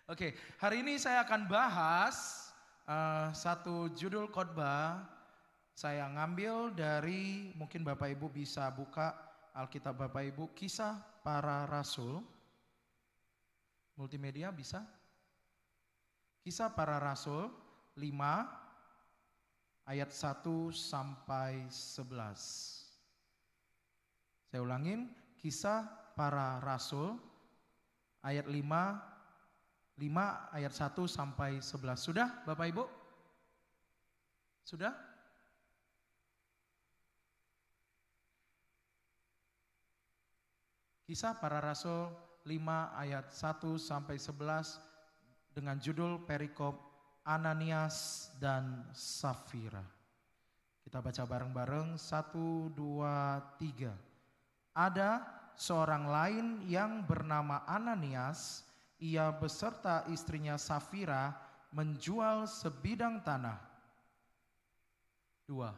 Oke, hari ini saya akan bahas satu judul khotbah. Saya ngambil dari, mungkin Bapak Ibu bisa buka Alkitab Bapak Ibu, Kisah Para Rasul. Multimedia bisa? Kisah Para Rasul 5 ayat 1 sampai 11. Saya ulangin, Kisah Para Rasul ayat 5 ayat 1 sampai 11. Sudah Bapak Ibu? Sudah? Kisah Para Rasul 5 ayat 1 sampai 11 dengan judul perikop Ananias dan Safira. Kita baca bareng-bareng 1, 2, 3. Ada seorang lain yang bernama Ananias. Ia beserta istrinya Safira menjual sebidang tanah. 2.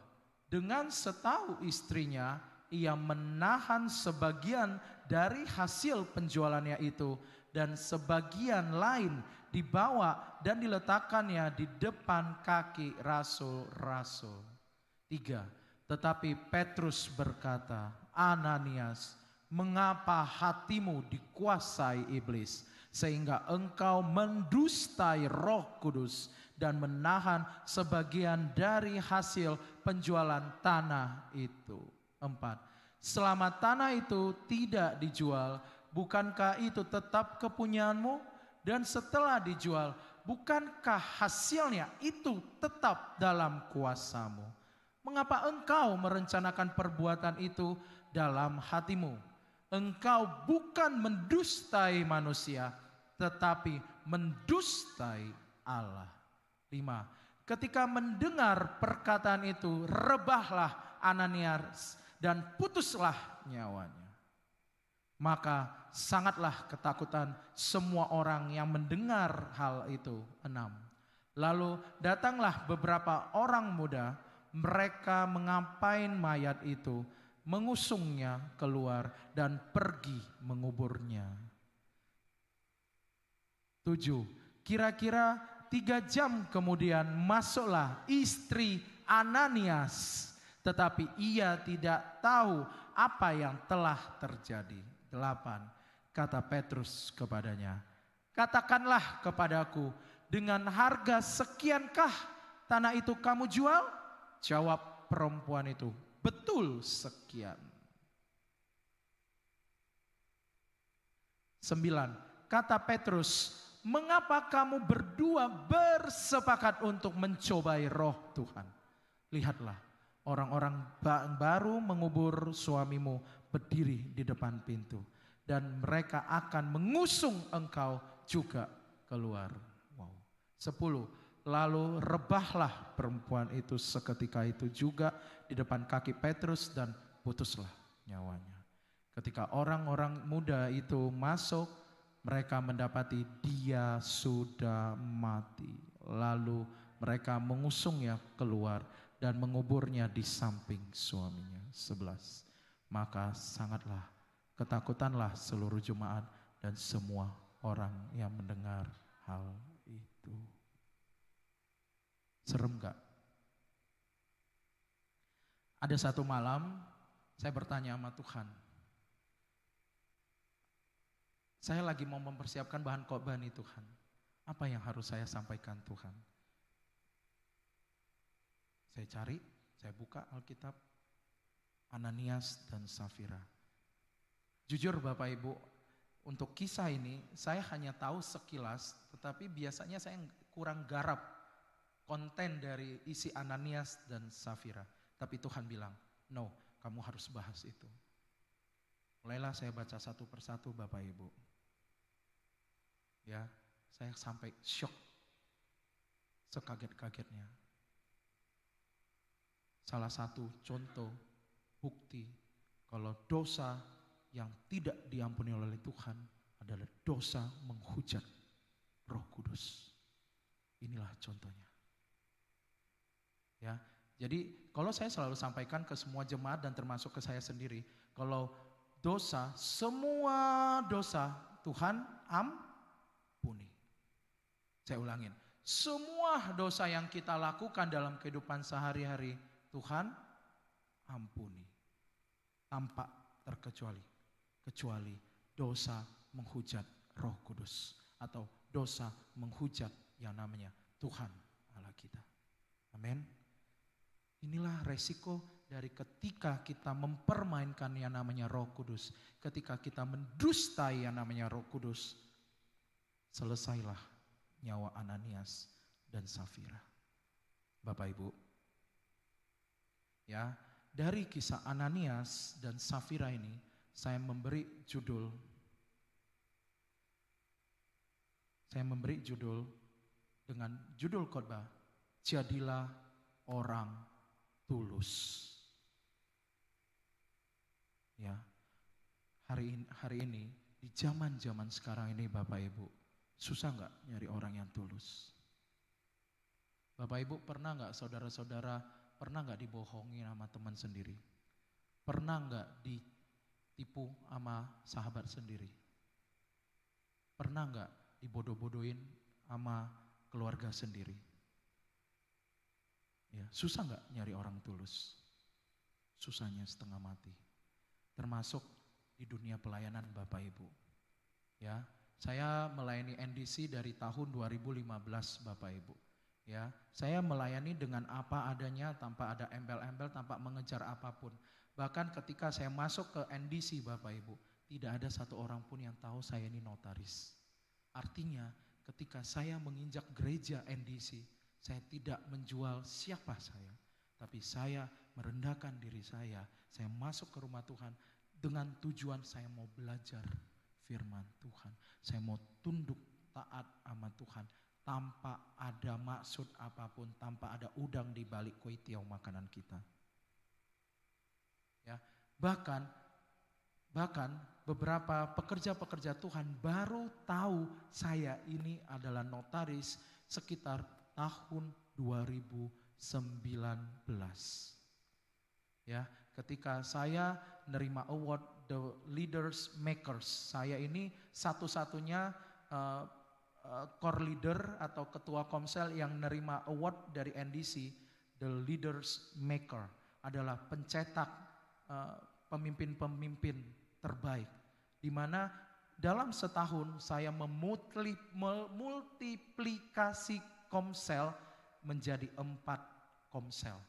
Dengan setahu istrinya, ia menahan sebagian dari hasil penjualannya itu dan sebagian lain dibawa dan diletakkannya di depan kaki rasul-rasul. 3. Tetapi Petrus berkata, Ananias, mengapa hatimu dikuasai iblis sehingga engkau mendustai Roh Kudus dan menahan sebagian dari hasil penjualan tanah itu? 4. Selama tanah itu tidak dijual, bukankah itu tetap kepunyaanmu? Dan setelah dijual, bukankah hasilnya itu tetap dalam kuasamu? Mengapa engkau merencanakan perbuatan itu dalam hatimu? Engkau bukan mendustai manusia, tetapi mendustai Allah. 5. Ketika mendengar perkataan itu, rebahlah Ananias dan putuslah nyawanya. Maka sangatlah ketakutan semua orang yang mendengar hal itu. 6. Lalu datanglah beberapa orang muda, mereka mengapain mayat itu, mengusungnya keluar dan pergi menguburnya. 7. Kira-kira 3 jam kemudian masuklah istri Ananias, tetapi ia tidak tahu apa yang telah terjadi. 8. Kata Petrus kepadanya, katakanlah kepadaku, dengan harga sekiankah tanah itu kamu jual? Jawab perempuan itu, betul sekian. 9. Kata Petrus, mengapa kamu berdua bersepakat untuk mencobai roh Tuhan? Lihatlah, orang-orang baru mengubur suamimu berdiri di depan pintu, dan mereka akan mengusung engkau juga keluar. 10. Lalu rebahlah perempuan itu seketika itu juga di depan kaki Petrus dan putuslah nyawanya. Ketika orang-orang muda itu masuk, mereka mendapati dia sudah mati. Lalu mereka mengusungnya keluar dan menguburnya di samping suaminya. 11. Maka sangatlah ketakutanlah seluruh jemaat dan semua orang yang mendengar hal itu. Serem gak? Ada satu malam saya bertanya sama Tuhan. Saya lagi mau mempersiapkan bahan khotbah nih Tuhan. Apa yang harus saya sampaikan Tuhan? Saya cari, saya buka Alkitab Ananias dan Safira. Jujur Bapak Ibu, untuk kisah ini saya hanya tahu sekilas, tetapi biasanya saya kurang garap konten dari isi Ananias dan Safira. Tapi Tuhan bilang, no, kamu harus bahas itu. Mulailah saya baca satu persatu Bapak Ibu. Ya, saya sampai syok, sekaget-kagetnya. Salah satu contoh bukti kalau dosa yang tidak diampuni oleh Tuhan adalah dosa menghujat Roh Kudus. Inilah contohnya. Ya, jadi kalau saya selalu sampaikan ke semua jemaat dan termasuk ke saya sendiri, kalau dosa, semua dosa Tuhan ampuni. Saya ulangin. Semua dosa yang kita lakukan dalam kehidupan sehari-hari, Tuhan ampuni. Tanpa terkecuali. Kecuali dosa menghujat Roh Kudus. Atau dosa menghujat yang namanya Tuhan Allah kita. Amin. Inilah resiko dari ketika kita mempermainkan yang namanya Roh Kudus. Ketika kita mendustai yang namanya Roh Kudus. Selesailah nyawa Ananias dan Safira. Bapak Ibu. Ya, dari kisah Ananias dan Safira ini saya memberi judul dengan judul khotbah, jadilah orang tulus. Ya, hari ini di zaman sekarang ini Bapak Ibu, susah nggak nyari orang yang tulus? Bapak Ibu pernah nggak, saudara-saudara pernah nggak dibohongi sama teman sendiri? Pernah nggak ditipu sama sahabat sendiri? Pernah nggak dibodoh-bodohin sama keluarga sendiri? Ya, susah nggak nyari orang tulus? Susahnya setengah mati. Termasuk di dunia pelayanan Bapak Ibu. Ya, saya melayani NDC dari tahun 2015 Bapak Ibu. Ya, saya melayani dengan apa adanya, tanpa ada embel-embel, tanpa mengejar apapun. Bahkan ketika saya masuk ke NDC Bapak Ibu, tidak ada satu orang pun yang tahu saya ini notaris. Artinya ketika saya menginjak gereja NDC, saya tidak menjual siapa saya, tapi saya merendahkan diri saya masuk ke rumah Tuhan dengan tujuan saya mau belajar firman Tuhan. Saya mau tunduk taat sama Tuhan tanpa ada maksud apapun, tanpa ada udang di balik kuitiau makanan kita. Ya, bahkan beberapa pekerja-pekerja Tuhan baru tahu saya ini adalah notaris sekitar tahun 2019. Ya, ketika saya nerima award The Leaders Makers, saya ini satu-satunya core leader atau ketua komsel yang nerima award dari NDC. The Leaders Maker adalah pencetak pemimpin-pemimpin terbaik, di mana dalam setahun saya memultiplikasi komsel menjadi 4 komsel.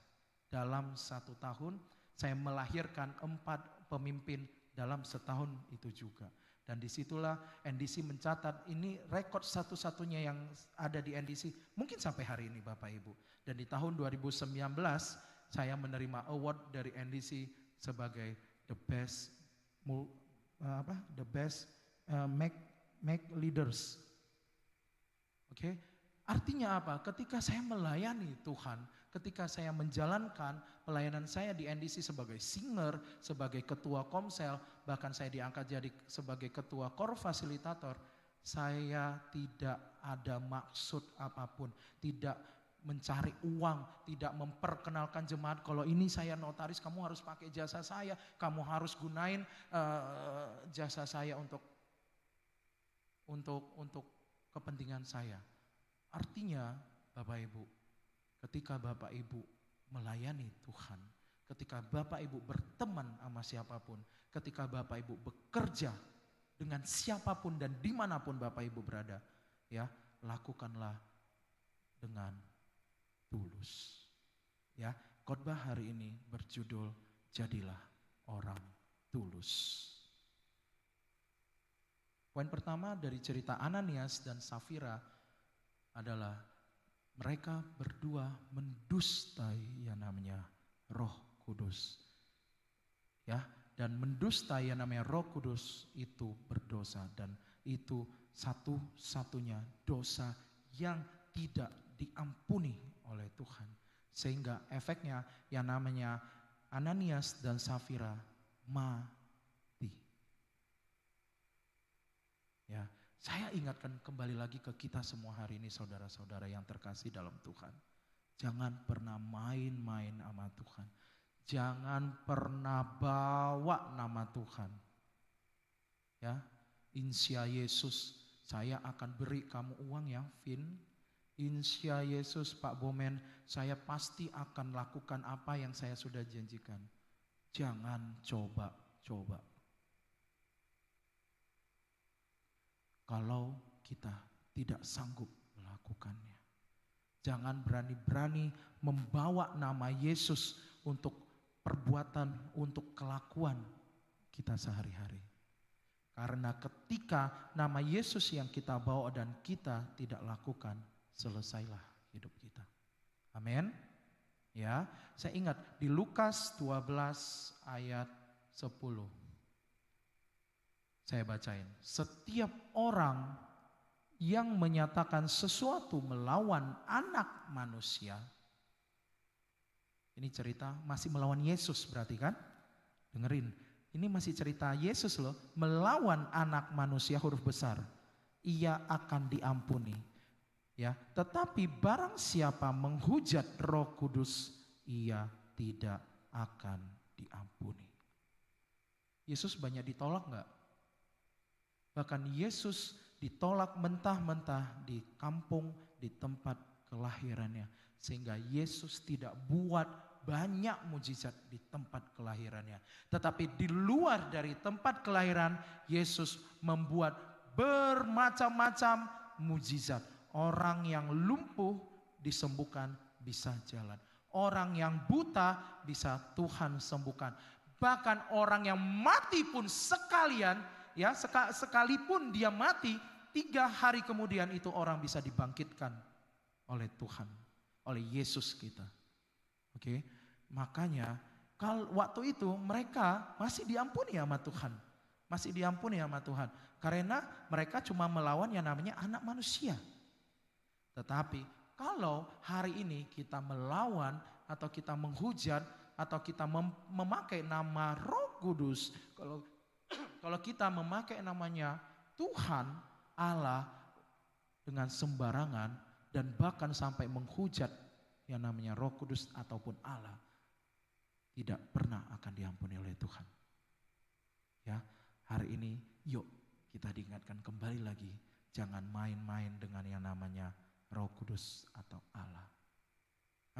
Dalam 1 tahun saya melahirkan 4 pemimpin dalam setahun itu juga. Dan disitulah NDC mencatat ini rekod satu-satunya yang ada di NDC mungkin sampai hari ini Bapak Ibu. Dan di tahun 2019 saya menerima award dari NDC sebagai the best make leaders. Oke. Artinya apa? Ketika saya melayani Tuhan, ketika saya menjalankan pelayanan saya di NDC sebagai singer, sebagai ketua komsel, bahkan saya diangkat jadi sebagai ketua core fasilitator, saya tidak ada maksud apapun, tidak mencari uang, tidak memperkenalkan jemaat kalau ini saya notaris, kamu harus pakai jasa saya, kamu harus gunain jasa saya untuk kepentingan saya. Artinya Bapak Ibu, ketika Bapak Ibu melayani Tuhan, ketika Bapak Ibu berteman sama siapapun, ketika Bapak Ibu bekerja dengan siapapun dan dimanapun Bapak Ibu berada, ya lakukanlah dengan tulus. Ya, khotbah hari ini berjudul jadilah orang tulus. Poin pertama dari cerita Ananias dan Safira adalah mereka berdua mendustai yang namanya Roh Kudus. Ya, dan mendustai yang namanya Roh Kudus itu berdosa, dan itu satu-satunya dosa yang tidak diampuni oleh Tuhan. Sehingga efeknya yang namanya Ananias dan Safira mati. Ya, saya ingatkan kembali lagi ke kita semua hari ini saudara-saudara yang terkasih dalam Tuhan. Jangan pernah main-main sama Tuhan. Jangan pernah bawa nama Tuhan. Ya, insya Yesus saya akan beri kamu uang yang Insya Yesus Pak Bomen, saya pasti akan lakukan apa yang saya sudah janjikan. Jangan coba-coba. Kalau kita tidak sanggup melakukannya. Jangan berani-berani membawa nama Yesus untuk perbuatan, untuk kelakuan kita sehari-hari. Karena ketika nama Yesus yang kita bawa dan kita tidak lakukan, selesailah hidup kita. Amin. Ya, saya ingat di Lukas 12 ayat 10. Saya bacain. Setiap orang yang menyatakan sesuatu melawan anak manusia. Ini cerita masih melawan Yesus berarti kan? Dengerin. Ini masih cerita Yesus loh, melawan anak manusia huruf besar. Ia akan diampuni. Ya, tetapi barang siapa menghujat Roh Kudus, ia tidak akan diampuni. Yesus banyak ditolak enggak? Bahkan Yesus ditolak mentah-mentah di kampung, di tempat kelahirannya. Sehingga Yesus tidak buat banyak mujizat di tempat kelahirannya. Tetapi di luar dari tempat kelahiran, Yesus membuat bermacam-macam mujizat. Orang yang lumpuh disembuhkan bisa jalan. Orang yang buta bisa Tuhan sembuhkan. Bahkan orang yang mati pun sekalian, ya sekalipun dia mati, 3 hari kemudian itu orang bisa dibangkitkan oleh Tuhan, oleh Yesus kita. Oke, makanya kalau waktu itu mereka masih diampuni sama Tuhan, masih diampuni sama Tuhan, karena mereka cuma melawan yang namanya anak manusia. Tetapi kalau hari ini kita melawan atau kita menghujat atau kita memakai nama Roh Kudus, kalau kita memakai namanya Tuhan Allah dengan sembarangan dan bahkan sampai menghujat yang namanya Roh Kudus ataupun Allah, tidak pernah akan diampuni oleh Tuhan. Ya, hari ini yuk kita diingatkan kembali lagi, jangan main-main dengan yang namanya Roh Kudus atau Allah.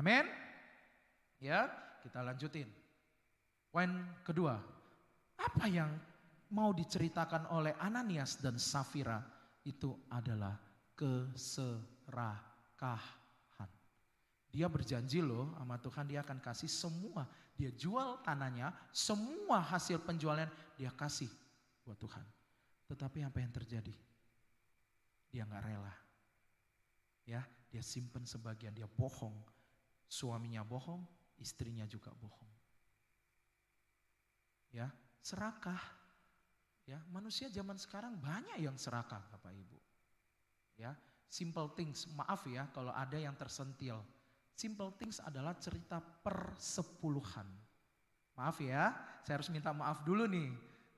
Amin. Ya, kita lanjutin. Poin kedua, apa yang mau diceritakan oleh Ananias dan Safira itu adalah keserakahan. Dia berjanji loh sama Tuhan, dia akan kasih semua. Dia jual tanahnya, semua hasil penjualan dia kasih buat Tuhan. Tetapi apa yang terjadi? Dia gak rela. Ya, dia simpen sebagian, dia bohong. Suaminya bohong, istrinya juga bohong. Ya, serakah. Ya, manusia zaman sekarang banyak yang serakah, Bapak Ibu. Ya, simple things, maaf ya kalau ada yang tersentil. Simple things adalah cerita persepuluhan. Maaf ya, saya harus minta maaf dulu nih.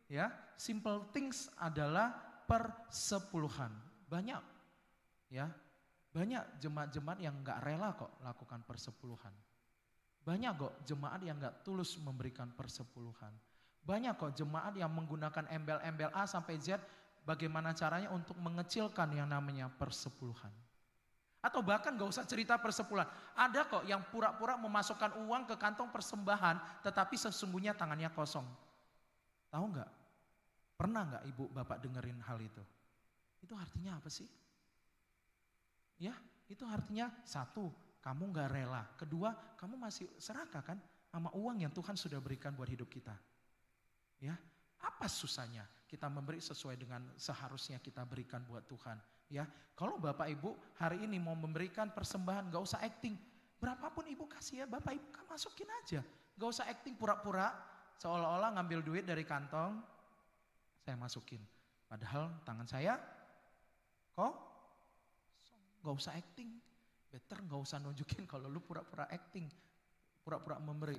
Ya, simple things adalah persepuluhan. Banyak, ya, banyak jemaat-jemaat yang nggak rela kok lakukan persepuluhan. Banyak kok jemaat yang nggak tulus memberikan persepuluhan. Banyak kok jemaat yang menggunakan embel-embel A sampai Z, bagaimana caranya untuk mengecilkan yang namanya persepuluhan. Atau bahkan gak usah cerita persepuluhan. Ada kok yang pura-pura memasukkan uang ke kantong persembahan, tetapi sesungguhnya tangannya kosong. Tahu gak? Pernah gak ibu bapak dengerin hal itu? Itu artinya apa sih? Ya, itu artinya satu, kamu gak rela. Kedua, kamu masih serakah kan sama uang yang Tuhan sudah berikan buat hidup kita. Ya, apa susahnya kita memberi sesuai dengan seharusnya kita berikan buat Tuhan? Ya, kalau Bapak Ibu hari ini mau memberikan persembahan, gak usah acting. Berapapun Ibu kasih ya, Bapak Ibu kan masukin aja. Gak usah acting pura-pura, seolah-olah ngambil duit dari kantong, saya masukin. Padahal tangan saya, kok gak usah acting. Better gak usah nunjukin kalau lu pura-pura acting, pura-pura memberi.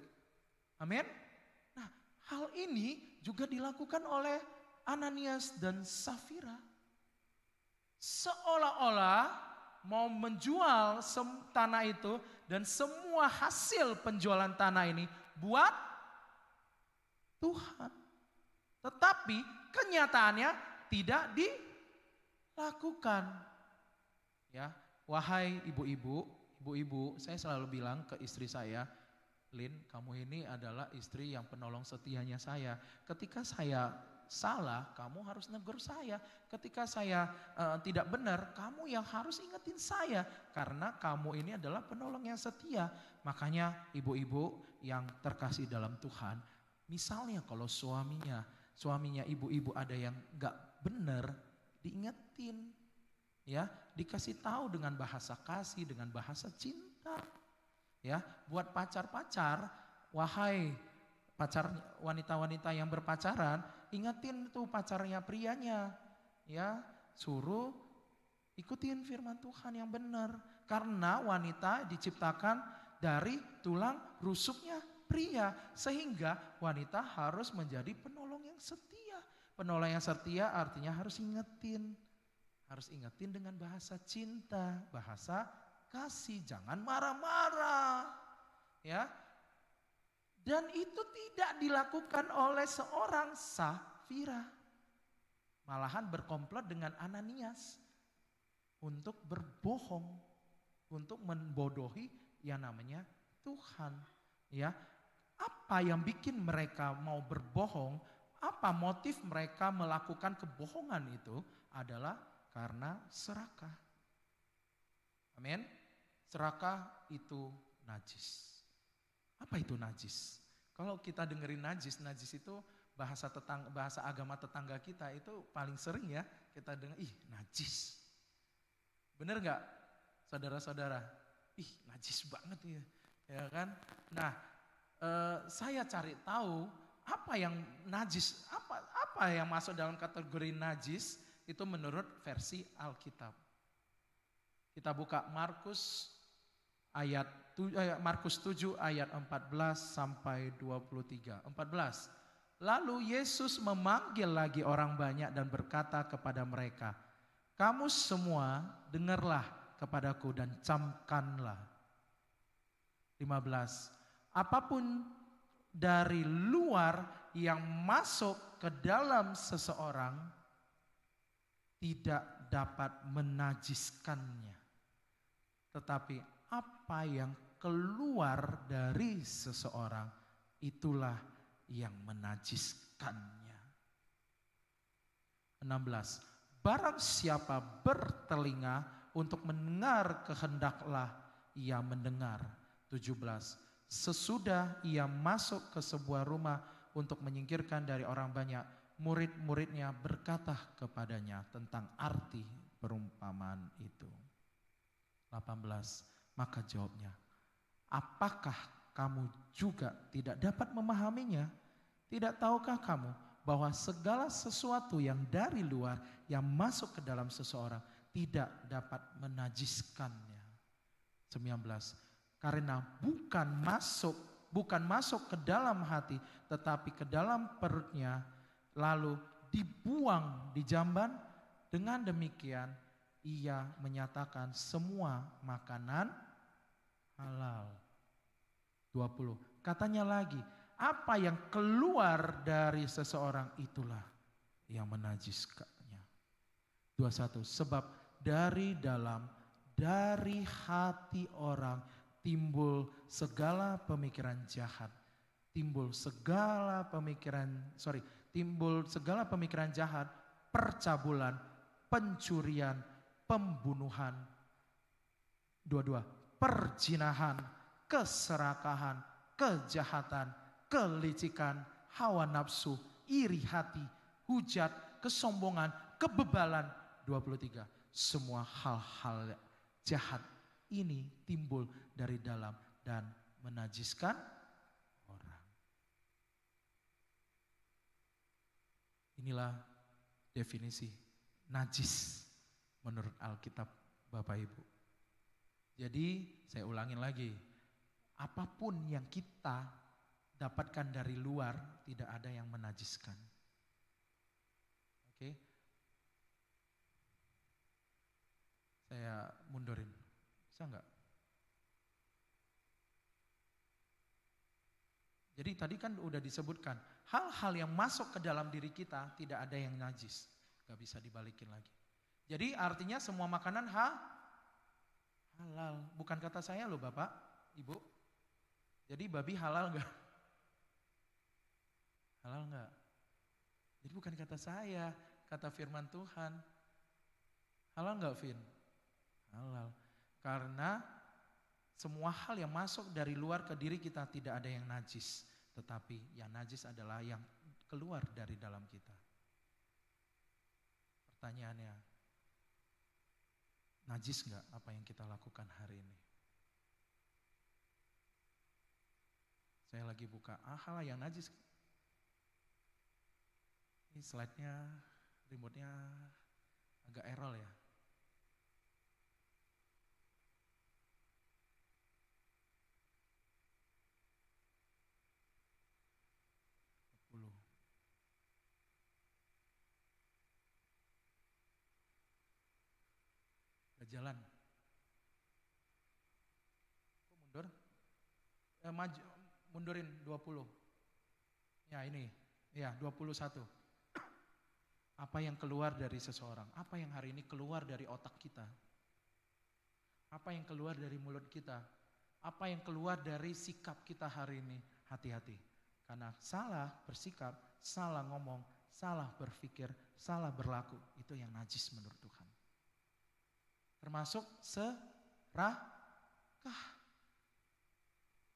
Amin. Nah, hal ini juga dilakukan oleh Ananias dan Safira. Seolah-olah mau menjual tanah itu dan semua hasil penjualan tanah ini buat Tuhan. Tetapi kenyataannya tidak dilakukan. Ya, Wahai ibu-ibu, saya selalu bilang ke istri saya, Lin, kamu ini adalah istri yang penolong setianya saya. Ketika saya salah, kamu harus negur saya. Ketika saya tidak benar, kamu yang harus ingetin saya. Karena kamu ini adalah penolong yang setia. Makanya ibu-ibu yang terkasih dalam Tuhan, misalnya kalau suaminya ibu-ibu ada yang gak benar, diingetin. Ya, dikasih tahu dengan bahasa kasih, dengan bahasa cinta. Ya, buat pacar-pacar, wahai pacar wanita-wanita yang berpacaran, ingetin tuh pacarnya prianya, ya, suruh ikutin firman Tuhan yang benar. Karena wanita diciptakan dari tulang rusuknya pria, sehingga wanita harus menjadi penolong yang setia. Penolong yang setia artinya harus ingetin dengan bahasa cinta, bahasa kasih, jangan marah-marah, ya. Dan itu tidak dilakukan oleh seorang Safira. Malahan berkomplot dengan Ananias untuk berbohong, untuk membodohi yang namanya Tuhan, ya. Apa yang bikin mereka mau berbohong? Apa motif mereka melakukan kebohongan itu adalah karena serakah. Amin. Serakah itu najis. Apa itu najis? Kalau kita dengerin najis itu bahasa agama tetangga kita itu paling sering ya kita dengar, ih najis. Bener gak saudara-saudara? Ih najis banget ya kan? Nah saya cari tahu apa yang najis, apa yang masuk dalam kategori najis itu menurut versi Alkitab. Kita buka Markus 7 ayat 14 sampai 23. 14. Lalu Yesus memanggil lagi orang banyak dan berkata kepada mereka, kamu semua dengarlah kepadaku dan camkanlah. 15. Apapun dari luar yang masuk ke dalam seseorang tidak dapat menajiskannya. Tetapi apa yang keluar dari seseorang itulah yang menajiskannya. 16. Barang siapa bertelinga untuk mendengar, kehendaklah ia mendengar. 17. Sesudah ia masuk ke sebuah rumah untuk menyingkirkan dari orang banyak, murid-muridnya berkata kepadanya tentang arti perumpamaan itu. 18. Maka jawabnya, apakah kamu juga tidak dapat memahaminya? Tidak tahukah kamu bahwa segala sesuatu yang dari luar yang masuk ke dalam seseorang tidak dapat menajiskannya? 19. Karena bukan masuk ke dalam hati, tetapi ke dalam perutnya, lalu dibuang di jamban. Dengan demikian ia menyatakan semua makanan halal. 20. Katanya lagi, apa yang keluar dari seseorang itulah yang menajiskannya. 21. Sebab dari hati orang timbul segala pemikiran jahat. Timbul segala pemikiran jahat, percabulan, pencurian, pembunuhan. 22. Perzinahan, keserakahan, kejahatan, kelicikan, hawa nafsu, iri hati, hujat, kesombongan, kebebalan. 23. Semua hal-hal jahat ini timbul dari dalam dan menajiskan orang. Inilah definisi najis menurut Alkitab Bapak Ibu. Jadi saya ulangin lagi, apapun yang kita dapatkan dari luar tidak ada yang menajiskan. Oke. Saya mundurin, bisa enggak? Jadi tadi kan udah disebutkan, hal-hal yang masuk ke dalam diri kita tidak ada yang najis. Gak bisa dibalikin lagi. Jadi artinya semua makanan Halal. Bukan kata saya loh Bapak, Ibu. Jadi babi halal enggak? Halal enggak? Jadi bukan kata saya, kata firman Tuhan. Halal enggak, Vin? Halal. Karena semua hal yang masuk dari luar ke diri kita tidak ada yang najis. Tetapi yang najis adalah yang keluar dari dalam kita. Pertanyaannya, najis enggak apa yang kita lakukan hari ini? Saya lagi buka, hal yang najis. Ini slide-nya, remote-nya agak error ya. Udah jalan. Kok mundur? Maju, mundurin 20. Ya ini, ya 21. Apa yang keluar dari seseorang? Apa yang hari ini keluar dari otak kita? Apa yang keluar dari mulut kita? Apa yang keluar dari sikap kita hari ini? Hati-hati. Karena salah bersikap, salah ngomong, salah berpikir, salah berlaku. Itu yang najis menurut Tuhan. Termasuk serakah.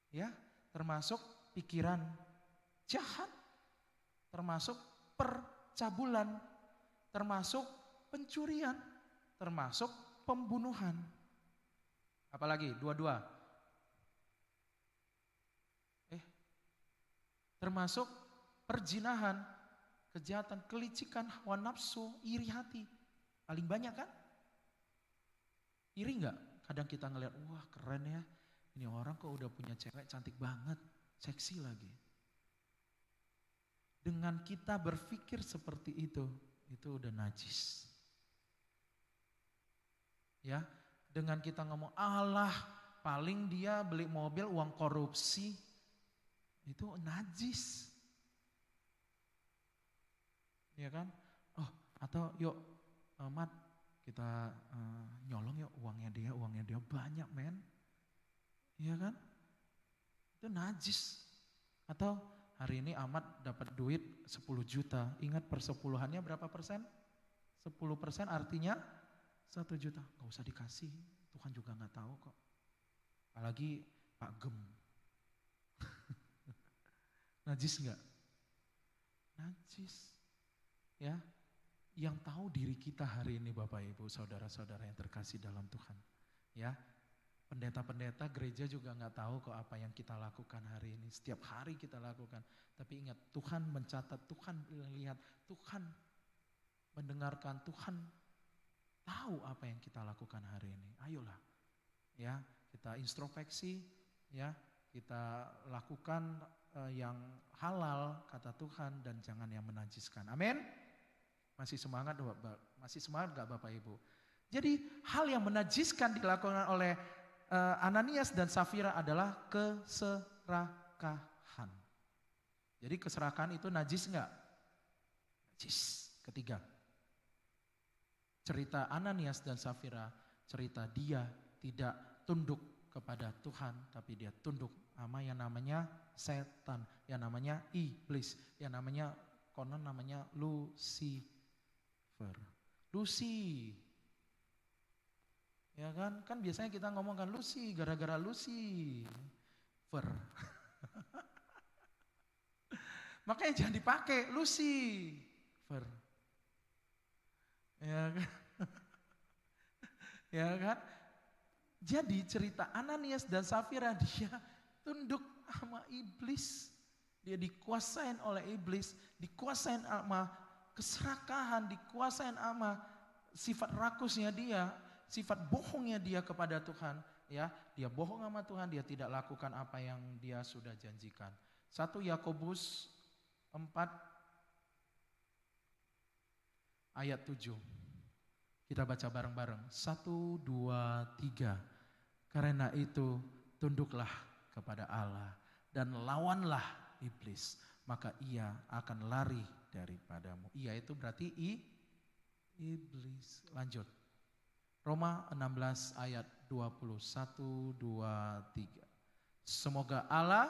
Ya, termasuk pikiran jahat. Termasuk percabulan. Termasuk pencurian. Termasuk pembunuhan. Apalagi? Dua-dua. Termasuk perzinahan, kejahatan, kelicikan, hawa nafsu, iri hati. Paling banyak kan? Iri enggak? Kadang kita ngelihat, wah keren ya. Ini orang kok udah punya cewek cantik banget, seksi lagi. Dengan kita berpikir seperti itu udah najis. Ya, dengan kita ngomong, Allah paling dia beli mobil uang korupsi, itu najis. Ya kan? Oh, atau yuk Mat, kita nyolong yuk uangnya dia banyak men. Iya kan? Itu najis. Atau hari ini Ahmad dapat duit 10 juta. Ingat persepuluhannya berapa persen? 10% artinya 1 juta. Gak usah dikasih, Tuhan juga gak tahu kok. Apalagi Pak Gem. Najis enggak? Najis. Ya, yang tahu diri kita hari ini Bapak Ibu, saudara-saudara yang terkasih dalam Tuhan. Ya, pendeta-pendeta gereja juga enggak tahu kok apa yang kita lakukan hari ini. Setiap hari kita lakukan. Tapi ingat, Tuhan mencatat, Tuhan melihat, Tuhan mendengarkan, Tuhan tahu apa yang kita lakukan hari ini. Ayolah, ya kita introspeksi, ya kita lakukan yang halal kata Tuhan dan jangan yang menajiskan. Amin. Masih semangat gak Bapak Ibu? Jadi hal yang menajiskan dilakukan oleh Ananias dan Safira adalah keserakahan. Jadi keserakahan itu najis enggak? Najis. Ketiga, cerita Ananias dan Safira, cerita dia tidak tunduk kepada Tuhan, tapi dia tunduk sama yang namanya setan, yang namanya iblis, yang namanya konon namanya Lucifer. Lucy. Ya kan? Kan biasanya kita ngomongkan Lucy gara-gara Lucifer. Makanya jangan dipakai Lucifer. Ya kan? Ya kan? Jadi cerita Ananias dan Safira, dia tunduk sama iblis. Dia dikuasain oleh iblis, dikuasain sama keserakahan, dikuasain sama sifat rakusnya dia, sifat bohongnya dia kepada Tuhan. Ya, dia bohong sama Tuhan, dia tidak lakukan apa yang dia sudah janjikan. 1 Yakobus 4 ayat 7. Kita baca bareng-bareng. 1, 2, 3. Karena itu tunduklah kepada Allah dan lawanlah iblis, maka ia akan lari daripadamu. Ia itu berarti iblis. Lanjut. Roma 16 ayat 21, 2, 3. Semoga Allah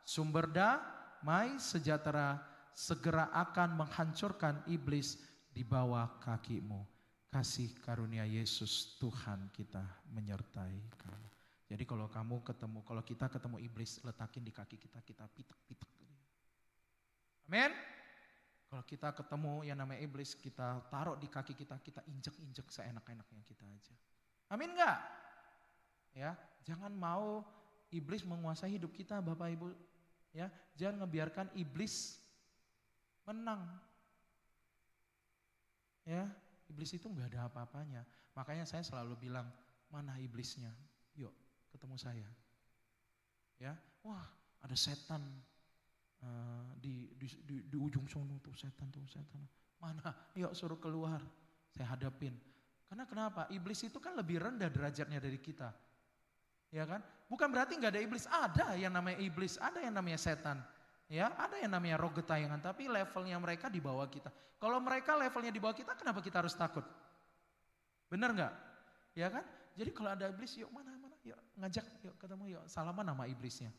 sumber damai sejahtera segera akan menghancurkan iblis di bawah kakimu. Kasih karunia Yesus Tuhan kita menyertai kamu. Jadi kalau kita ketemu iblis, letakin di kaki kita, kita pitek-pitek. Amin. Kalau kita ketemu yang namanya iblis, kita taruh di kaki kita, kita injek-injek seenak-enaknya kita aja. Amin enggak? Ya, jangan mau iblis menguasai hidup kita, Bapak Ibu. Ya, jangan ngebiarkan iblis menang. Ya, iblis itu enggak ada apa-apanya. Makanya saya selalu bilang, mana iblisnya? Yuk, ketemu saya. Ya, wah, ada setan di ujung sono tuh setan. Mana? Yuk suruh keluar. Saya hadapin. Karena kenapa? Iblis itu kan lebih rendah derajatnya dari kita. Ya kan? Bukan berarti nggak ada iblis, ada yang namanya iblis, ada yang namanya setan. Ya, ada yang namanya roh getayangan, tapi levelnya mereka di bawah kita. Kalau mereka levelnya di bawah kita, kenapa kita harus takut? Benar nggak? Ya kan? Jadi kalau ada iblis, yuk mana, yuk ngajak, yuk ketemu, yuk salaman sama iblisnya.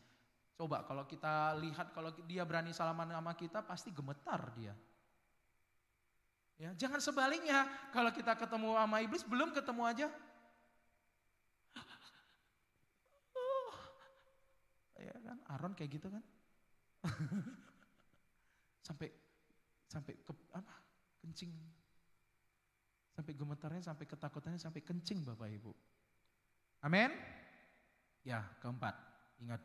Coba kalau kita lihat, kalau dia berani salaman sama kita, pasti gemetar dia. Ya, jangan sebaliknya, kalau kita ketemu sama iblis, belum ketemu aja. Ya kan, Aaron kayak gitu kan. sampai kencing. Sampai gemetarnya, sampai ketakutannya, sampai kencing Bapak Ibu. Amin. Ya, keempat, ingat,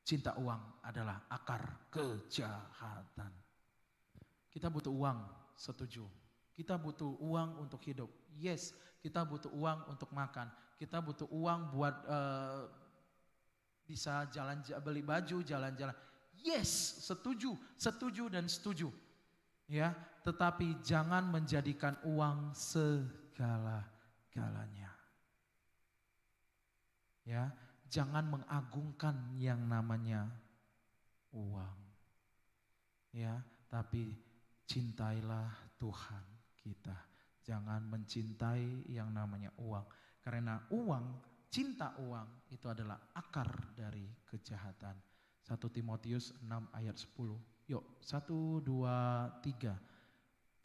cinta uang adalah akar kejahatan. Kita butuh uang, setuju. Kita butuh uang untuk hidup. Yes, kita butuh uang untuk makan. Kita butuh uang buat bisa jalan, beli baju, jalan-jalan. Yes, setuju dan setuju. Ya, tetapi jangan menjadikan uang segala-galanya. Ya, jangan mengagungkan yang namanya uang. Ya, tapi cintailah Tuhan kita. Jangan mencintai yang namanya uang. Karena cinta uang itu adalah akar dari kejahatan. 1 Timotius 6 ayat 10. Yuk, 1, 2, 3.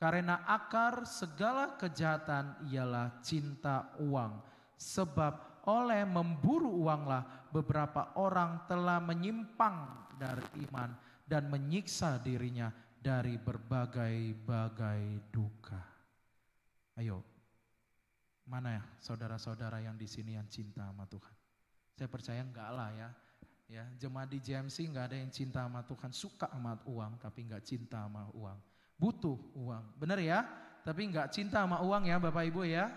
Karena akar segala kejahatan ialah cinta uang. Sebab oleh memburu uanglah beberapa orang telah menyimpang dari iman dan menyiksa dirinya dari berbagai-bagai duka. Ayo, mana ya saudara-saudara yang di sini yang cinta sama Tuhan? Saya percaya enggak lah ya. Ya, jemaat di JMC enggak ada yang cinta sama Tuhan, suka sama uang tapi enggak cinta sama uang. Butuh uang, benar ya? Tapi enggak cinta sama uang ya Bapak Ibu ya.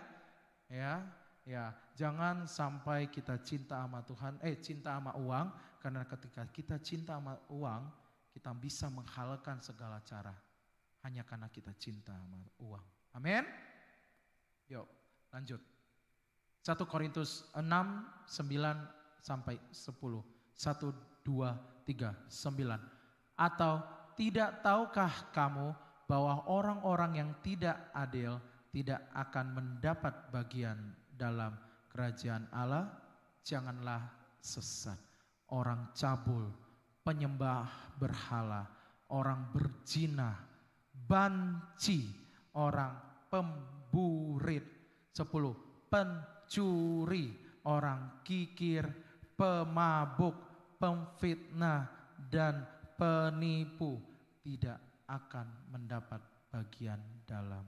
Ya, jangan sampai kita cinta sama Tuhan, cinta sama uang, karena ketika kita cinta sama uang, kita bisa menghalalkan segala cara hanya karena kita cinta sama uang. Amin. Yuk, lanjut. 1 Korintus 6, 9 sampai 10. 1, 2, 3, 9. Atau tidak tahukah kamu bahwa orang-orang yang tidak adil tidak akan mendapat bagian dalam kerajaan Allah? Janganlah sesat. Orang cabul, penyembah berhala, orang berzina, banci, orang pemburit. 10. Pencuri, orang kikir, pemabuk, pemfitnah, dan penipu tidak akan mendapat bagian dalam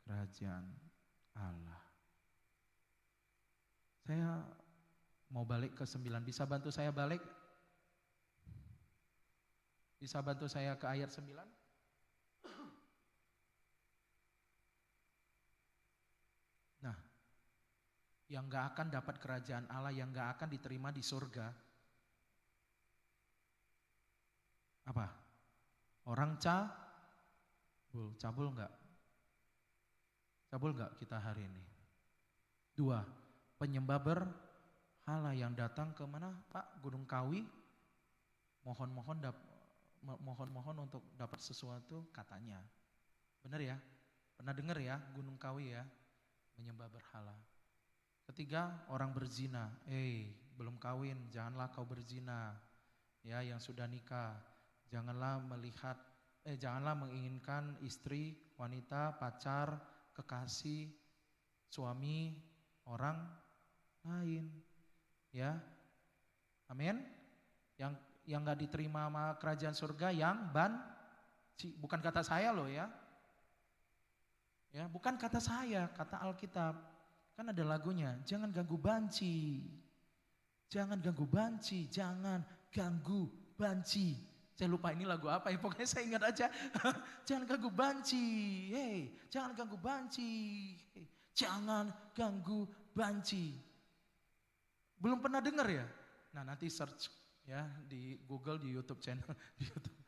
kerajaan Allah. Saya mau balik ke 9, bisa bantu saya balik? Bisa bantu saya ke ayat 9? Nah, yang gak akan dapat kerajaan Allah, yang gak akan diterima di surga, apa? Orang cabul enggak? Cabul enggak kita hari ini? 2, penyembah berhala yang datang ke mana Pak? Gunung Kawi, mohon untuk dapat sesuatu katanya. Benar ya? Pernah dengar ya Gunung Kawi ya? Menyembah berhala. Ketiga, orang berzina. Belum kawin, janganlah kau berzina. Ya, yang sudah nikah, janganlah janganlah menginginkan istri, wanita, pacar, kekasih, suami orang lain. Ya. Amin. Yang enggak diterima sama kerajaan surga yang bukan kata saya loh ya. Ya, bukan kata saya, kata Alkitab. Kan ada lagunya, jangan ganggu banci. Jangan ganggu banci, jangan ganggu banci. Saya lupa ini lagu apa ya, pokoknya saya ingat aja. Jangan ganggu banci, jangan ganggu banci. Jangan ganggu banci. Belum pernah dengar ya? Nah, nanti search ya di Google, di YouTube channel, di YouTube.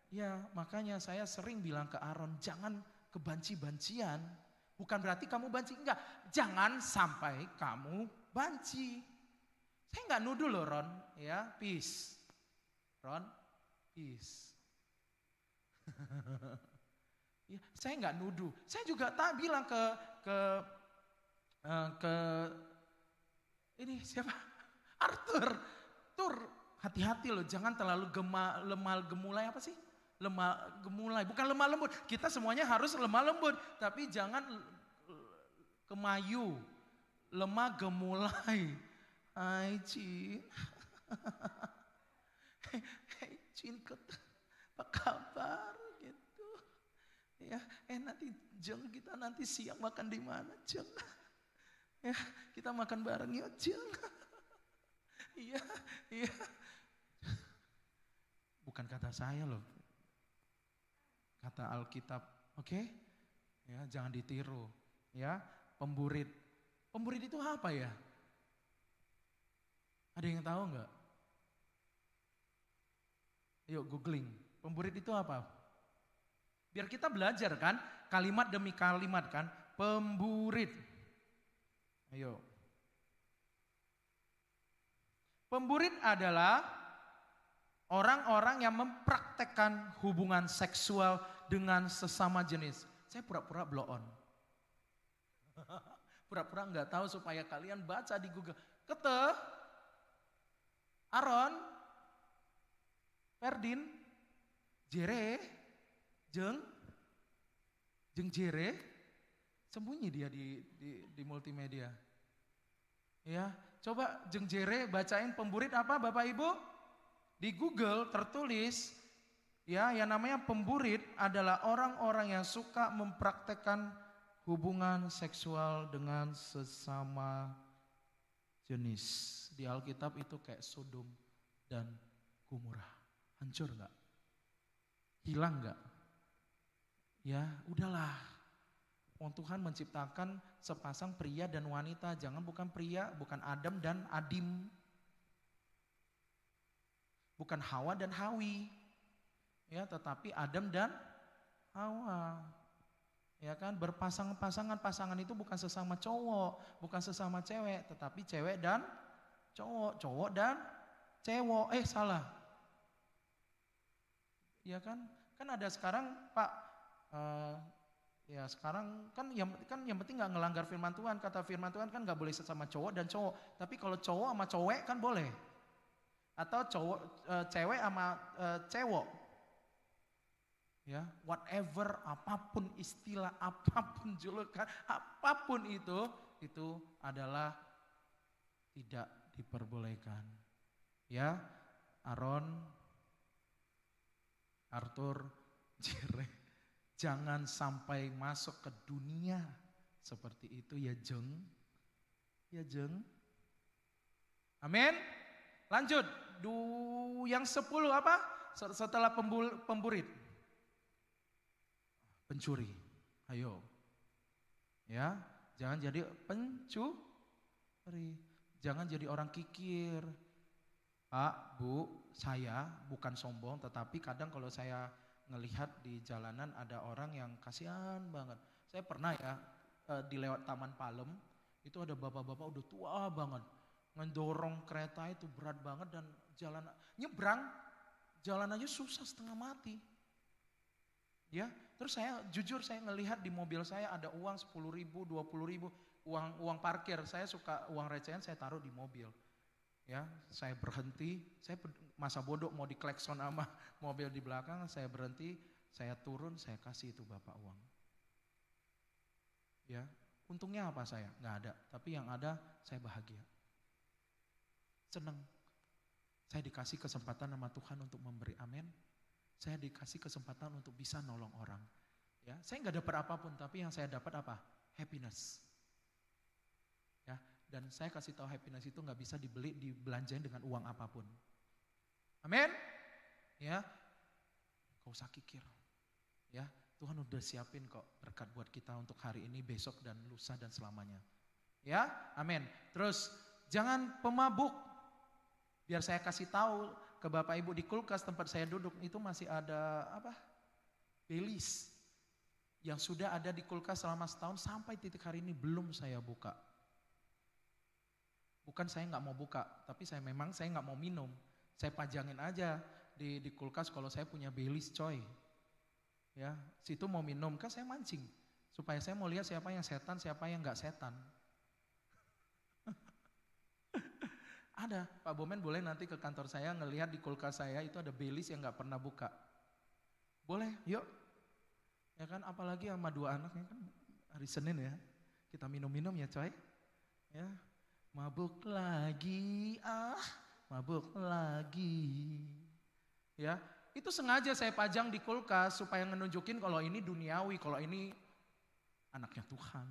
Ya, makanya saya sering bilang ke Aaron, jangan kebanci-bancian. Bukan berarti kamu banci, enggak. Jangan sampai kamu banci. Saya enggak nuduh loh Ron, ya, peace. Ron, peace. Ya, saya enggak nuduh. Saya juga tak bilang ke ini siapa? Arthur. Tur, hati-hati loh, jangan terlalu lemah gemulai apa sih? Lemah gemulai, bukan lemah lembut. Kita semuanya harus lemah lembut, tapi jangan kemayu, lemah gemulai. Hai Cin. Hei Cin, apa kabar gitu. Ya, nanti Jeng, kita nanti siang makan di mana Jeng? Ya, kita makan bareng yuk Jeng. Iya. Bukan kata saya loh. Kata Alkitab, oke? Ya, jangan ditiru. Ya, pemburit. Pemburit itu apa ya? Ada yang tahu enggak? Yuk googling. Pemburit itu apa? Biar kita belajar kan, kalimat demi kalimat kan. Pemburit. Ayo. Pemburit adalah orang-orang yang mempraktekkan hubungan seksual dengan sesama jenis. Saya pura-pura blow on. Pura-pura enggak tahu supaya kalian baca di Google. Aaron, Ferdin, Jere, Jeng Jere, sembunyi dia di multimedia. Ya, coba Jeng Jere bacain pemburit apa Bapak Ibu? Di Google tertulis ya, yang namanya pemburit adalah orang-orang yang suka mempraktekkan hubungan seksual dengan sesama jenis. Di Alkitab itu kayak Sodom dan Gomora. Hancur enggak? Hilang enggak? Ya, udahlah. Tuhan menciptakan sepasang pria dan wanita, jangan bukan pria, bukan Adam dan Adim. Bukan Hawa dan Hawi. Ya, tetapi Adam dan Hawa. Ya kan, pasangan itu bukan sesama cowok, bukan sesama cewek, tetapi cewek dan cowok dan cewek. Salah. Ya kan ada sekarang Pak, ya sekarang kan yang penting nggak ngelanggar firman Tuhan. Kata firman Tuhan kan nggak boleh sesama cowok dan cowok, tapi kalau cowok sama cowok kan boleh. Atau cewek sama cewek. Ya, whatever, apapun istilah, apapun julukan, apapun itu adalah tidak diperbolehkan. Ya, Aaron, Arthur, Jere, jangan sampai masuk ke dunia seperti itu ya Jeng. Ya Jeng. Amin. Lanjut, yang 10 apa? Setelah pemburit. Pencuri. Ayo. Ya, jangan jadi pencuri. Jangan jadi orang kikir. Pak, Bu, saya bukan sombong, tetapi kadang kalau saya ngelihat di jalanan ada orang yang kasihan banget. Saya pernah ya di lewat Taman Palem, itu ada bapak-bapak udah tua banget. Ngedorong kereta itu berat banget dan nyebrang jalan aja susah setengah mati. Ya, terus saya jujur saya ngelihat di mobil saya ada uang 10.000, 20.000. uang parkir, saya suka uang recehan saya taruh di mobil. Ya, saya berhenti, saya masa bodoh mau diklekson sama mobil di belakang, saya berhenti, saya turun, saya kasih itu Bapak uang. Ya, untungnya apa saya? Nggak ada, tapi yang ada saya bahagia. Senang. Saya dikasih kesempatan sama Tuhan untuk memberi amin. Saya dikasih kesempatan untuk bisa nolong orang. Ya, saya nggak dapat apapun, tapi yang saya dapat apa? Happiness. Ya, dan saya kasih tahu happiness itu nggak bisa dibelanjain dengan uang apapun. Amin. Ya, gak usah kikir. Ya, Tuhan udah siapin kok berkat buat kita untuk hari ini, besok dan lusa dan selamanya. Ya, amin. Terus jangan pemabuk. Biar saya kasih tahu ke Bapak Ibu di kulkas tempat saya duduk itu masih ada apa? Baileys yang sudah ada di kulkas selama setahun sampai titik hari ini belum saya buka. Bukan saya nggak mau buka, tapi saya nggak mau minum. Saya pajangin aja di kulkas kalau saya punya Baileys coy. Ya, situ mau minum kan saya mancing supaya saya mau lihat siapa yang setan, siapa yang nggak setan. Ada, Pak Bomen boleh nanti ke kantor saya ngelihat di kulkas saya itu ada Baileys yang nggak pernah buka. Boleh, yuk. Ya kan, apalagi sama 2 anaknya kan hari Senin ya, kita minum-minum ya coy. Ya, mabuk lagi, mabuk lagi. Ya, itu sengaja saya pajang di kulkas supaya menunjukin kalau ini duniawi, kalau ini anaknya Tuhan.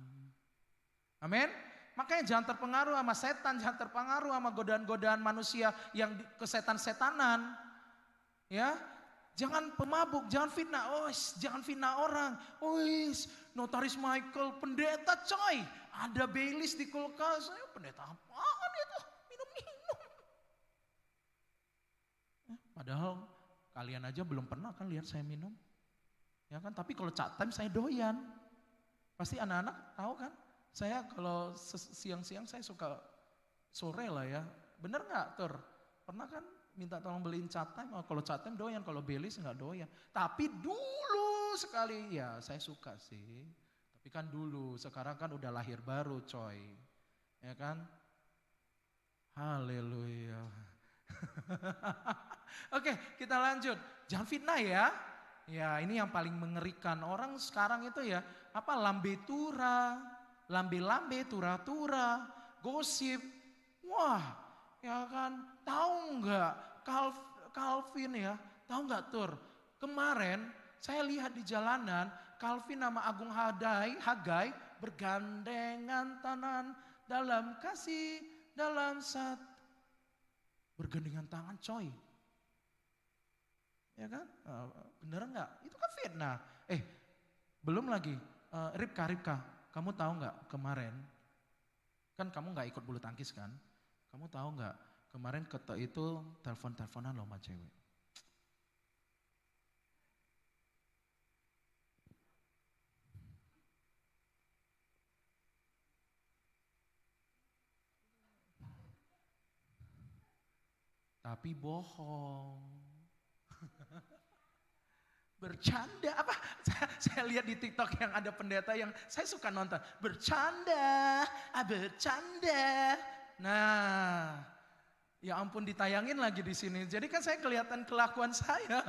Amin. Makanya jangan terpengaruh sama setan, jangan terpengaruh sama godaan-godaan manusia yang kesetan-setanan. Ya, jangan pemabuk, jangan fitnah, jangan fitnah orang. Notaris Michael, pendeta coy, ada Baileys di kulkas. Pendeta apaan itu? Minum-minum. Padahal kalian aja belum pernah kan lihat saya minum. Ya kan, tapi kalau chat time saya doyan. Pasti anak-anak tahu kan? Saya kalau siang-siang saya suka sore lah ya. Bener gak Tur? Pernah kan minta tolong beliin chat time? Kalau chat time doyan, kalau Baileys gak doyan. Tapi dulu sekali, ya saya suka sih. Tapi kan dulu, sekarang kan udah lahir baru coy. Ya kan? Haleluya. Oke, kita lanjut. Jangan fitnah ya. Ya, ini yang paling mengerikan. Orang sekarang itu ya, apa lambe-lambe, tura-tura, gosip. Wah, ya kan? Tahu nggak Calvin ya? Tahu nggak Tur? Kemarin saya lihat di jalanan Calvin sama Agung Hagai bergandengan tangan dalam kasih, dalam satu. Bergandengan tangan coy. Ya kan? Bener nggak? Itu kan fitnah. Belum lagi. Ripka, kamu tahu nggak kemarin? Kan kamu nggak ikut bulu tangkis kan? Kamu tahu nggak? Kemarin Keto itu telepon-teleponan loh sama cewek. Tapi bohong. Bercanda apa? Saya lihat di TikTok yang ada pendeta yang saya suka nonton. Bercanda. Nah, ya ampun ditayangin lagi di sini. Jadi kan saya kelihatan kelakuan saya.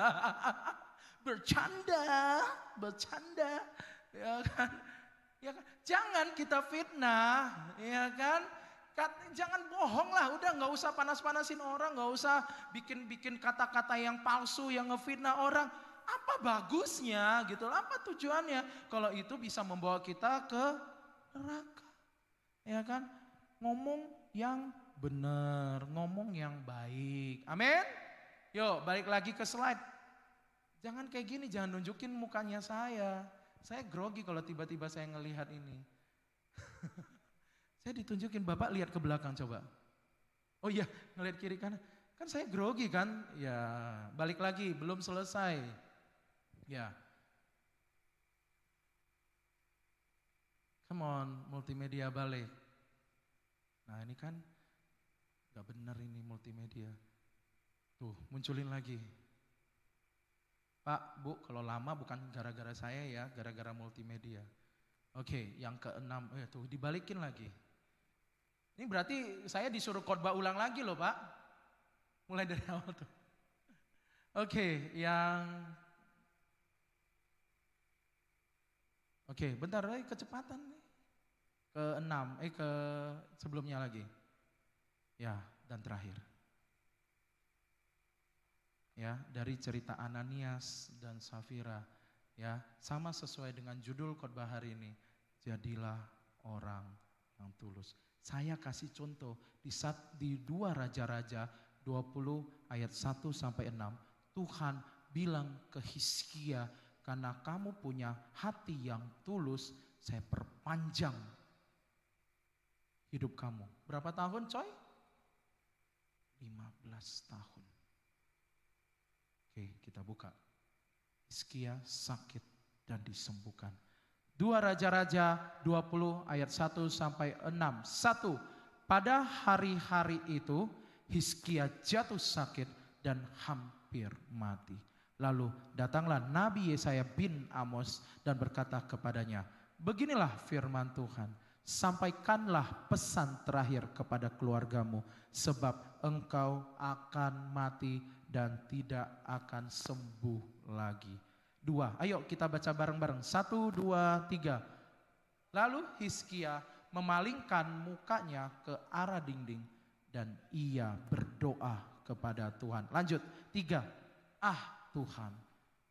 Bercanda. Ya kan? Jangan kita fitnah, ya kan? Jangan bohong lah, udah nggak usah panas-panasin orang, nggak usah bikin kata-kata yang palsu, yang ngefitnah orang. Apa bagusnya gitu, apa tujuannya? Kalau itu bisa membawa kita ke neraka. Ya kan? Ngomong yang benar, ngomong yang baik. Amin? Yuk balik lagi ke slide. Jangan kayak gini, jangan nunjukin mukanya saya. Saya grogi kalau tiba-tiba saya ngelihat ini. Saya ditunjukin, Bapak lihat ke belakang coba. Oh iya, ngelihat kiri kanan. Kan saya grogi kan? Ya, balik lagi, belum selesai. Ya. Come on, multimedia balik. Nah ini kan gak benar ini multimedia. Tuh, munculin lagi. Pak, Bu, kalau lama bukan gara-gara saya ya, gara-gara multimedia. Oke, yang keenam, tuh dibalikin lagi. Ini berarti saya disuruh khotbah ulang lagi loh Pak. Mulai dari awal tuh. Oke, bentar lagi kecepatan nih. Keenam, ke sebelumnya lagi. Ya, dan terakhir. Ya, dari cerita Ananias dan Safira, ya, sama sesuai dengan judul khotbah hari ini. Jadilah orang yang tulus. Saya kasih contoh di 2 Raja-Raja 20 ayat 1 sampai 6. Tuhan bilang ke Hizkia, karena kamu punya hati yang tulus, saya perpanjang hidup kamu. Berapa tahun coy? 15 tahun. Oke, kita buka. Hizkia sakit dan disembuhkan. 2 Raja-Raja 20 ayat 1 sampai 6. 1. Pada hari-hari itu Hizkia jatuh sakit dan hampir mati. Lalu datanglah Nabi Yesaya bin Amos dan berkata kepadanya, beginilah firman Tuhan, sampaikanlah pesan terakhir kepada keluargamu, sebab engkau akan mati dan tidak akan sembuh lagi. 2, ayo kita baca bareng-bareng. 1, 2, 3. Lalu Hizkia memalingkan mukanya ke arah dinding dan ia berdoa kepada Tuhan. Lanjut, 3. Tuhan,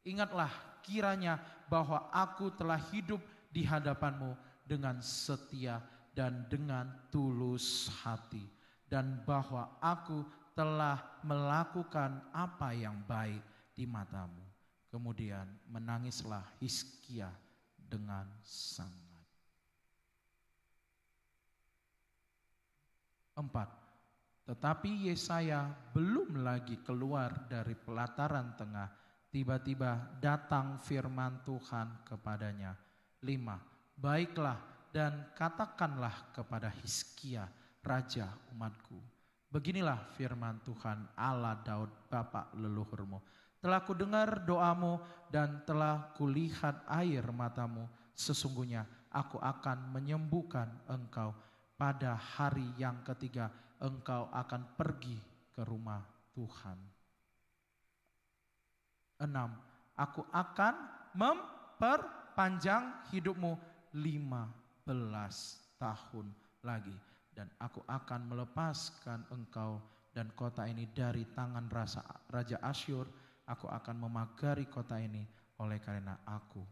ingatlah kiranya bahwa aku telah hidup di hadapanmu dengan setia dan dengan tulus hati, dan bahwa aku telah melakukan apa yang baik di matamu. Kemudian menangislah Hizkia dengan sangat. 4. Tetapi Yesaya belum lagi keluar dari pelataran tengah, tiba-tiba datang firman Tuhan kepadanya. 5. Baiklah dan katakanlah kepada Hizkia, raja umatku, beginilah firman Tuhan Allah Daud bapa leluhurmu. Telah kudengar doamu dan telah kulihat air matamu. Sesungguhnya aku akan menyembuhkan engkau. Pada hari yang ketiga engkau akan pergi ke rumah Tuhan. 6. Aku akan memperpanjang hidupmu 15 tahun lagi. Dan aku akan melepaskan engkau dan kota ini dari tangan Raja Asyur. Aku akan memagari kota ini oleh karena aku